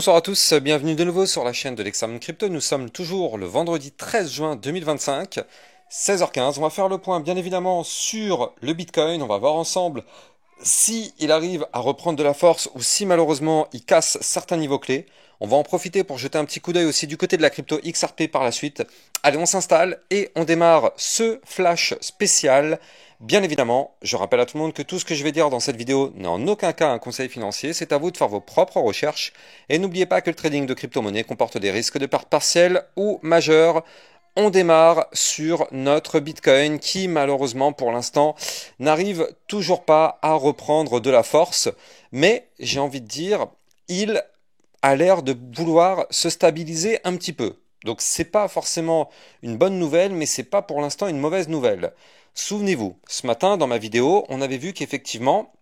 Bonsoir à tous, bienvenue de nouveau sur la chaîne de l'Examen Crypto. Nous sommes toujours le vendredi 13 juin 2025, 16h15. On va faire le point bien évidemment sur le Bitcoin. On va voir ensemble si il arrive à reprendre de la force ou si malheureusement il casse certains niveaux clés. On va en profiter pour jeter un petit coup d'œil aussi du côté de la crypto XRP par la suite. Allez, on s'installe et on démarre ce flash spécial. Bien évidemment, je rappelle à tout le monde que tout ce que je vais dire dans cette vidéo n'est en aucun cas un conseil financier, c'est à vous de faire vos propres recherches. Et n'oubliez pas que le trading de crypto-monnaie comporte des risques de perte partielle ou majeure. On démarre sur notre Bitcoin qui malheureusement pour l'instant n'arrive toujours pas à reprendre de la force. Mais j'ai envie de dire, il a l'air de vouloir se stabiliser un petit peu. Donc c'est pas forcément une bonne nouvelle, mais c'est pas pour l'instant une mauvaise nouvelle. Souvenez-vous, ce matin dans ma vidéo, on avait vu qu'effectivement,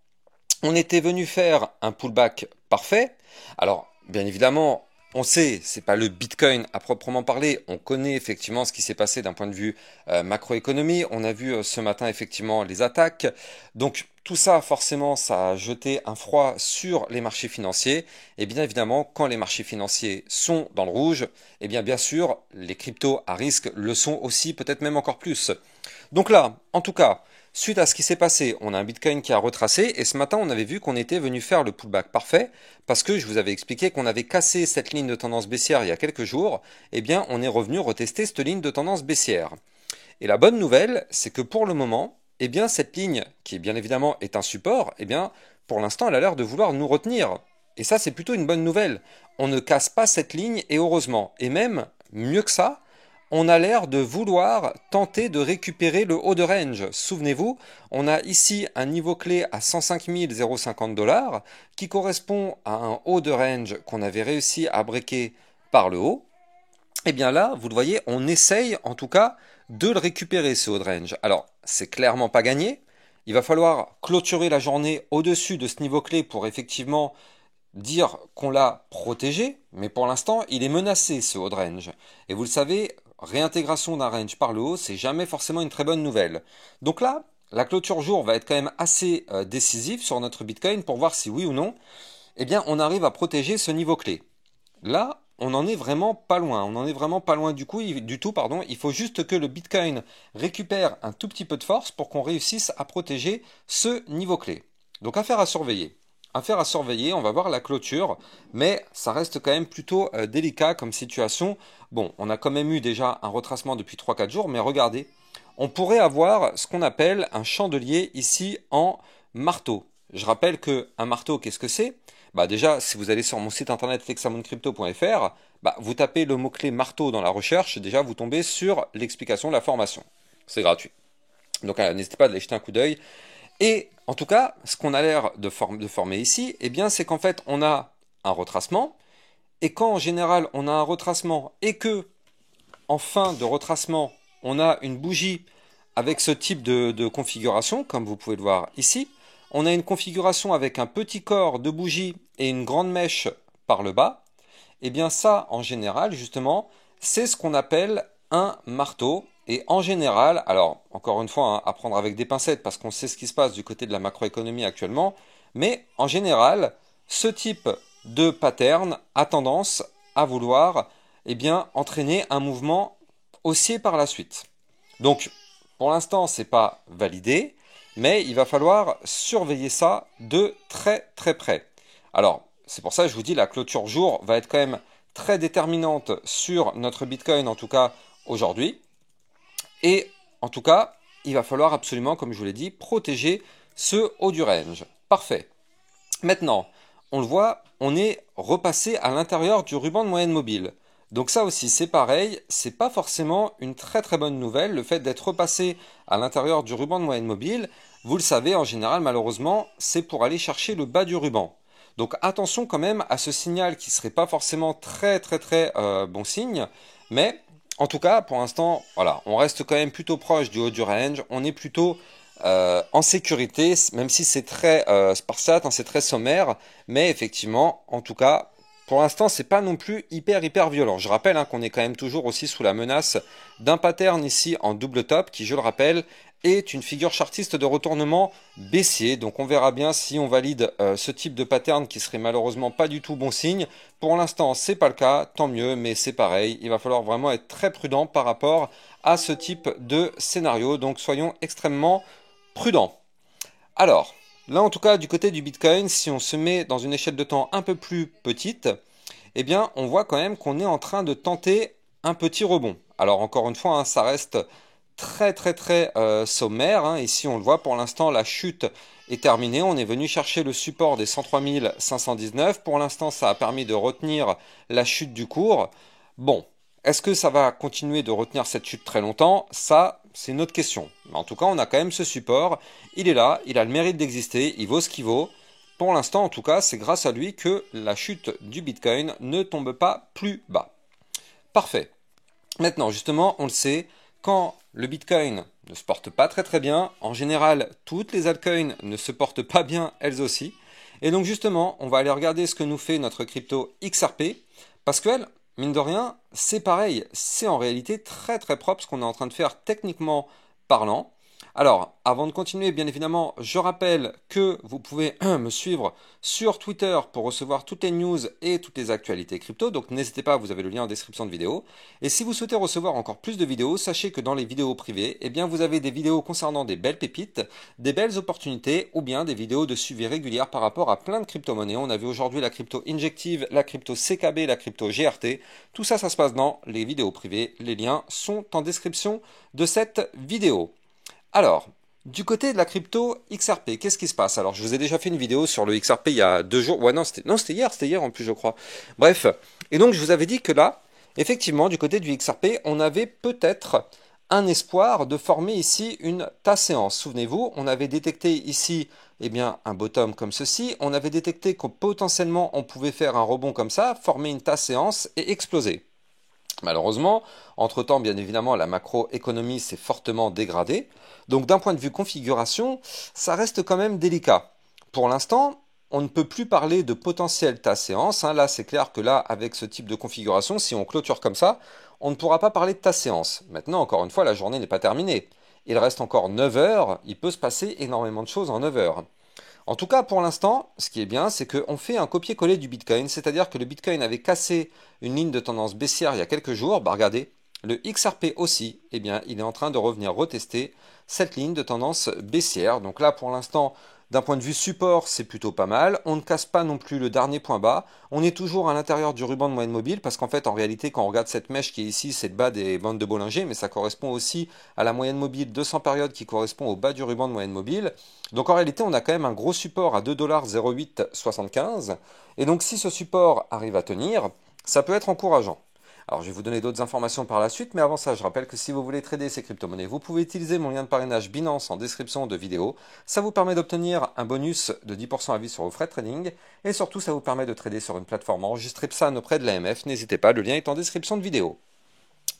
on était venu faire un pullback parfait. Alors, bien évidemment, on sait, c'est pas le Bitcoin à proprement parler. On connaît effectivement ce qui s'est passé d'un point de vue macroéconomie. On a vu ce matin effectivement les attaques. Donc tout ça, forcément, ça a jeté un froid sur les marchés financiers. Et bien évidemment, quand les marchés financiers sont dans le rouge, eh bien sûr, les cryptos à risque le sont aussi, peut-être même encore plus. Donc là, en tout cas, suite à ce qui s'est passé, on a un Bitcoin qui a retracé et ce matin on avait vu qu'on était venu faire le pullback parfait parce que je vous avais expliqué qu'on avait cassé cette ligne de tendance baissière il y a quelques jours. Eh bien on est revenu retester cette ligne de tendance baissière. Et la bonne nouvelle, c'est que pour le moment, eh bien cette ligne qui bien évidemment est un support, eh bien pour l'instant elle a l'air de vouloir nous retenir. Et ça c'est plutôt une bonne nouvelle. On ne casse pas cette ligne et heureusement. Et même mieux que ça, on a l'air de vouloir tenter de récupérer le haut de range. Souvenez-vous, on a ici un niveau clé à 105 050 $ qui correspond à un haut de range qu'on avait réussi à breaker par le haut. Et bien là, vous le voyez, on essaye en tout cas de le récupérer ce haut de range. Alors, c'est clairement pas gagné. Il va falloir clôturer la journée au-dessus de ce niveau clé pour effectivement dire qu'on l'a protégé, mais pour l'instant, il est menacé ce haut de range. Et vous le savez, réintégration d'un range par le haut, c'est jamais forcément une très bonne nouvelle. Donc là, la clôture jour va être quand même assez décisive sur notre Bitcoin pour voir si oui ou non, eh bien, on arrive à protéger ce niveau clé. Là, on n'en est vraiment pas loin. On n'en est vraiment pas loin du tout, pardon. Il faut juste que le Bitcoin récupère un tout petit peu de force pour qu'on réussisse à protéger ce niveau clé. Donc affaire à surveiller. Affaire à surveiller, on va voir la clôture, mais ça reste quand même plutôt délicat comme situation. Bon, on a quand même eu déjà un retracement depuis 3-4 jours, mais regardez, on pourrait avoir ce qu'on appelle un chandelier ici en marteau. Je rappelle qu'un marteau, qu'est-ce que c'est? Bah déjà, si vous allez sur mon site internet lexamoncrypto.fr, vous tapez le mot-clé marteau dans la recherche, déjà vous tombez sur l'explication de la formation. C'est gratuit. Donc n'hésitez pas à aller jeter un coup d'œil. Et en tout cas, ce qu'on a l'air de former ici, eh bien, c'est qu'en fait, on a un retracement. Et quand en général, on a un retracement et que, en fin de retracement, on a une bougie avec ce type de configuration, comme vous pouvez le voir ici, on a une configuration avec un petit corps de bougie et une grande mèche par le bas. Eh bien, ça, en général, justement, c'est ce qu'on appelle un marteau. Et en général, alors encore une fois, à prendre avec des pincettes parce qu'on sait ce qui se passe du côté de la macroéconomie actuellement, mais en général, ce type de pattern a tendance à vouloir entraîner un mouvement haussier par la suite. Donc, pour l'instant, ce n'est pas validé, mais il va falloir surveiller ça de très très près. Alors, c'est pour ça que je vous dis, la clôture jour va être quand même très déterminante sur notre Bitcoin, en tout cas aujourd'hui. Et en tout cas, il va falloir absolument, comme je vous l'ai dit, protéger ce haut du range. Parfait. Maintenant, on le voit, on est repassé à l'intérieur du ruban de moyenne mobile. Donc ça aussi, c'est pareil, c'est pas forcément une très très bonne nouvelle, le fait d'être repassé à l'intérieur du ruban de moyenne mobile. Vous le savez, en général, malheureusement, c'est pour aller chercher le bas du ruban. Donc attention quand même à ce signal qui serait pas forcément très très très bon signe, mais en tout cas, pour l'instant, voilà, on reste quand même plutôt proche du haut du range. On est plutôt en sécurité, même si c'est très spartiate, hein, c'est très sommaire. Mais effectivement, en tout cas, pour l'instant, c'est pas non plus hyper violent. Je rappelle qu'on est quand même toujours aussi sous la menace d'un pattern ici en double top, qui, je le rappelle, est une figure chartiste de retournement baissier. Donc on verra bien si on valide ce type de pattern qui serait malheureusement pas du tout bon signe. Pour l'instant, c'est pas le cas, tant mieux, mais c'est pareil. Il va falloir vraiment être très prudent par rapport à ce type de scénario. Donc soyons extrêmement prudents. Alors, là en tout cas, du côté du Bitcoin, si on se met dans une échelle de temps un peu plus petite, eh bien, on voit quand même qu'on est en train de tenter un petit rebond. Alors encore une fois, hein, ça reste très sommaire, hein. Ici, on le voit, pour l'instant, la chute est terminée. On est venu chercher le support des 103 519. Pour l'instant, ça a permis de retenir la chute du cours. Bon, est-ce que ça va continuer de retenir cette chute très longtemps? Ça, c'est une autre question. Mais en tout cas, on a quand même ce support. Il est là, il a le mérite d'exister, il vaut ce qu'il vaut. Pour l'instant, en tout cas, c'est grâce à lui que la chute du Bitcoin ne tombe pas plus bas. Parfait. Maintenant, justement, on le sait, quand le Bitcoin ne se porte pas très bien, en général, toutes les altcoins ne se portent pas bien elles aussi. Et donc justement, on va aller regarder ce que nous fait notre crypto XRP, parce qu'elle, mine de rien, c'est pareil, c'est en réalité très propre ce qu'on est en train de faire techniquement parlant. Alors, avant de continuer, bien évidemment, je rappelle que vous pouvez me suivre sur Twitter pour recevoir toutes les news et toutes les actualités crypto. Donc, n'hésitez pas, vous avez le lien en description de vidéo. Et si vous souhaitez recevoir encore plus de vidéos, sachez que dans les vidéos privées, eh bien, vous avez des vidéos concernant des belles pépites, des belles opportunités ou bien des vidéos de suivi régulières par rapport à plein de crypto-monnaies. On a vu aujourd'hui la crypto Injective, la crypto CKB, la crypto GRT. Tout ça, ça se passe dans les vidéos privées. Les liens sont en description de cette vidéo. Alors, du côté de la crypto XRP, qu'est-ce qui se passe? Alors, je vous ai déjà fait une vidéo sur le XRP il y a 2 jours. Ouais, non, c'était hier en plus, je crois. Bref, et donc je vous avais dit que là, effectivement, du côté du XRP, on avait peut-être un espoir de former ici une tasse séance. Souvenez-vous, on avait détecté ici, eh bien, un bottom comme ceci. On avait détecté que potentiellement, on pouvait faire un rebond comme ça, former une tasse séance et exploser. Malheureusement, entre-temps, bien évidemment, la macroéconomie s'est fortement dégradée. Donc d'un point de vue configuration, ça reste quand même délicat. Pour l'instant, on ne peut plus parler de potentiel tasse séance, hein. Là, c'est clair que là, avec ce type de configuration, si on clôture comme ça, on ne pourra pas parler de tasse séance. Maintenant, encore une fois, la journée n'est pas terminée. Il reste encore 9 heures, il peut se passer énormément de choses en 9 heures. En tout cas, pour l'instant, ce qui est bien, c'est qu'on fait un copier-coller du Bitcoin, c'est-à-dire que le Bitcoin avait cassé une ligne de tendance baissière il y a quelques jours. Bah regardez, le XRP aussi, eh bien, il est en train de revenir retester cette ligne de tendance baissière. Donc là, pour l'instant, d'un point de vue support, c'est plutôt pas mal. On ne casse pas non plus le dernier point bas. On est toujours à l'intérieur du ruban de moyenne mobile parce qu'en fait, en réalité, quand on regarde cette mèche qui est ici, c'est le bas des bandes de Bollinger, mais ça correspond aussi à la moyenne mobile 200 périodes qui correspond au bas du ruban de moyenne mobile. Donc en réalité, on a quand même un gros support à 2,0875 $. Et donc si ce support arrive à tenir, ça peut être encourageant. Alors, je vais vous donner d'autres informations par la suite, mais avant ça, je rappelle que si vous voulez trader ces crypto-monnaies, vous pouvez utiliser mon lien de parrainage Binance en description de vidéo. Ça vous permet d'obtenir un bonus de 10% à vie sur vos frais de trading, et surtout, ça vous permet de trader sur une plateforme enregistrée PSAN auprès de l'AMF. N'hésitez pas, le lien est en description de vidéo.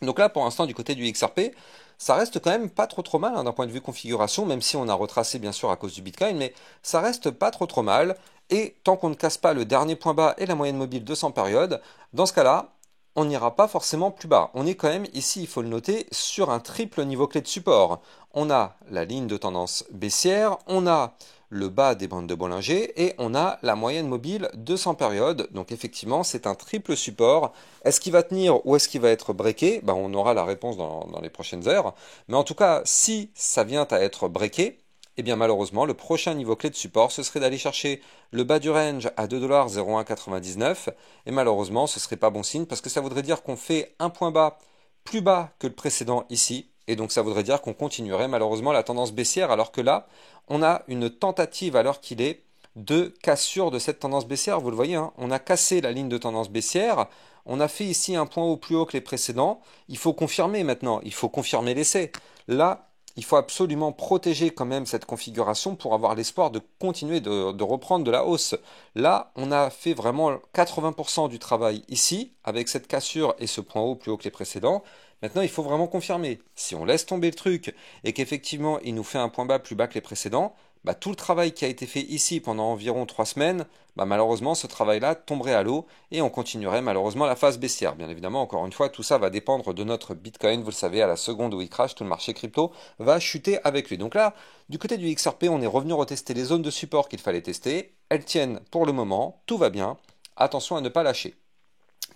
Donc là, pour l'instant, du côté du XRP, ça reste quand même pas trop mal hein, d'un point de vue configuration, même si on a retracé bien sûr à cause du Bitcoin, mais ça reste pas trop mal. Et tant qu'on ne casse pas le dernier point bas et la moyenne mobile 200 périodes, dans ce cas-là, on n'ira pas forcément plus bas. On est quand même ici, il faut le noter, sur un triple niveau clé de support. On a la ligne de tendance baissière, on a le bas des bandes de Bollinger et on a la moyenne mobile 200 périodes. Donc effectivement, c'est un triple support. Est-ce qu'il va tenir ou est-ce qu'il va être breaké? Ben, on aura la réponse dans les prochaines heures. Mais en tout cas, si ça vient à être breaké, eh bien malheureusement, le prochain niveau clé de support, ce serait d'aller chercher le bas du range à 2,0199 $. Et malheureusement, ce serait pas bon signe parce que ça voudrait dire qu'on fait un point bas plus bas que le précédent ici. Et donc ça voudrait dire qu'on continuerait malheureusement la tendance baissière alors que là, on a une tentative à l'heure qu'il est de cassure de cette tendance baissière. Vous le voyez, hein, on a cassé la ligne de tendance baissière. On a fait ici un point haut plus haut que les précédents. Il faut confirmer maintenant, il faut confirmer l'essai. Là, il faut absolument protéger quand même cette configuration pour avoir l'espoir de continuer de reprendre de la hausse. Là, on a fait vraiment 80% du travail ici, avec cette cassure et ce point haut plus haut que les précédents. Maintenant, il faut vraiment confirmer. Si on laisse tomber le truc et qu'effectivement, il nous fait un point bas plus bas que les précédents, bah, tout le travail qui a été fait ici pendant environ 3 semaines, bah, malheureusement ce travail-là tomberait à l'eau et on continuerait malheureusement la phase baissière. Bien évidemment, encore une fois, tout ça va dépendre de notre Bitcoin. Vous le savez, à la seconde où il crache, tout le marché crypto va chuter avec lui. Donc là, du côté du XRP, on est revenu retester les zones de support qu'il fallait tester. Elles tiennent pour le moment, tout va bien. Attention à ne pas lâcher.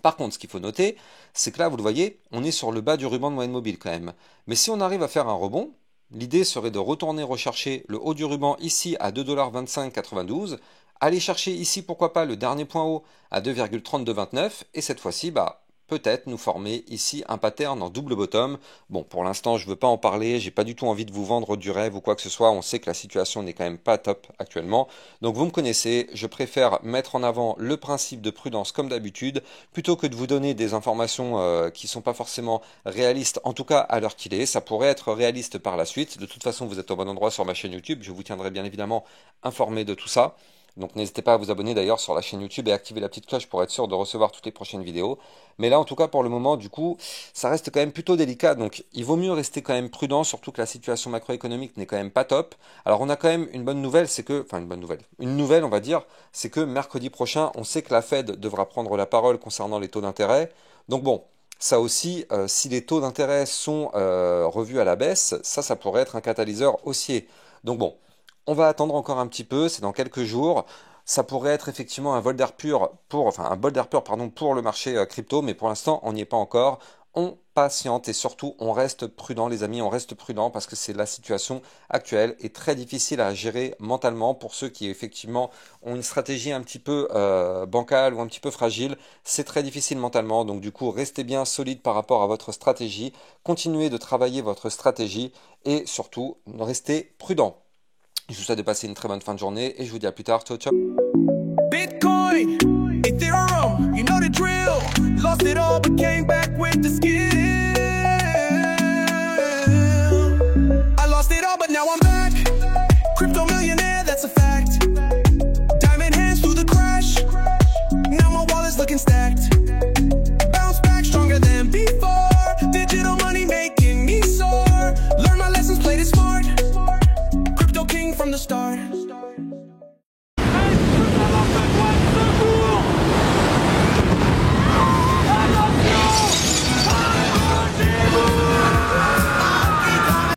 Par contre, ce qu'il faut noter, c'est que là, vous le voyez, on est sur le bas du ruban de moyenne mobile quand même. Mais si on arrive à faire un rebond, l'idée serait de retourner rechercher le haut du ruban ici à 2,2592 $, aller chercher ici, pourquoi pas, le dernier point haut à 2,3229, et cette fois-ci, bah, peut-être nous former ici un pattern en double bottom. Bon, pour l'instant, je ne veux pas en parler, j'ai pas du tout envie de vous vendre du rêve ou quoi que ce soit, on sait que la situation n'est quand même pas top actuellement. Donc vous me connaissez, je préfère mettre en avant le principe de prudence comme d'habitude, plutôt que de vous donner des informations qui ne sont pas forcément réalistes, en tout cas à l'heure qu'il est. Ça pourrait être réaliste par la suite. De toute façon, vous êtes au bon endroit sur ma chaîne YouTube, je vous tiendrai bien évidemment informé de tout ça. Donc n'hésitez pas à vous abonner d'ailleurs sur la chaîne YouTube et activer la petite cloche pour être sûr de recevoir toutes les prochaines vidéos. Mais là en tout cas pour le moment du coup ça reste quand même plutôt délicat, donc il vaut mieux rester quand même prudent, surtout que la situation macroéconomique n'est quand même pas top. Alors on a quand même une bonne nouvelle, c'est que, enfin une bonne nouvelle, une nouvelle on va dire, c'est que mercredi prochain on sait que la Fed devra prendre la parole concernant les taux d'intérêt. Donc bon, ça aussi, si les taux d'intérêt sont revus à la baisse, ça pourrait être un catalyseur haussier. Donc bon, on va attendre encore un petit peu, c'est dans quelques jours. Ça pourrait être effectivement un vol d'air pur pour, enfin un bol d'air pur pardon, pour le marché crypto, mais pour l'instant on n'y est pas encore. On patiente et surtout on reste prudent les amis, on reste prudent parce que c'est la situation actuelle et très difficile à gérer mentalement pour ceux qui effectivement ont une stratégie un petit peu bancale ou un petit peu fragile. C'est très difficile mentalement, donc du coup restez bien solide par rapport à votre stratégie, continuez de travailler votre stratégie et surtout restez prudent. Je vous souhaite de passer une très bonne fin de journée et je vous dis à plus tard. Ciao, ciao. Bitcoin, Ethereum, you know the drill. Lost it all but came back with the skill.